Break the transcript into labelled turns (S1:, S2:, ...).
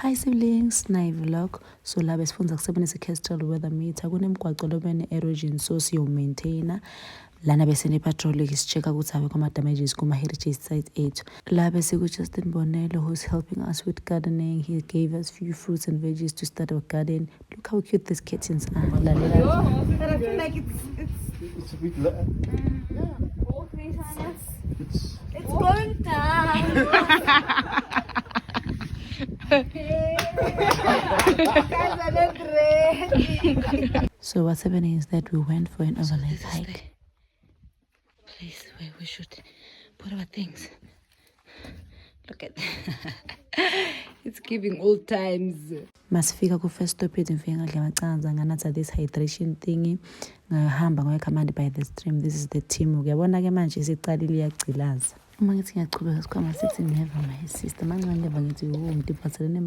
S1: Hi siblings, nayi vlog. So la besifunza kusebenzisa i-Kestrel weather meter. Kunemigwaco lobene erosion so siyo-maintainer. Lana bese ne-patrol isi-check-a ukuthi abekho ama-damages kuma-heritage site ethu. La bese ku-Justin Bonello who's helping us with gardening. He gave us few fruits and veggies to start our garden. Look how cute these kittens are.
S2: But I feel like
S3: It's a bit low.
S2: it's going down. Guys are not ready.
S1: So what's happening is that we went for an overnight hike. Place where we should put our things. Look at it's giving old times. Masifika ku first stoppage ngifika ngadla amacanza nganatha this hydration thingy ngahamba ngoya command by the stream. This is the team. Uyabona ke manje isiqalile iyagcilaza. Uma ngithi ngiyachubeka sikhoma sithi never my sister. Manje never ngithi ngiphathelene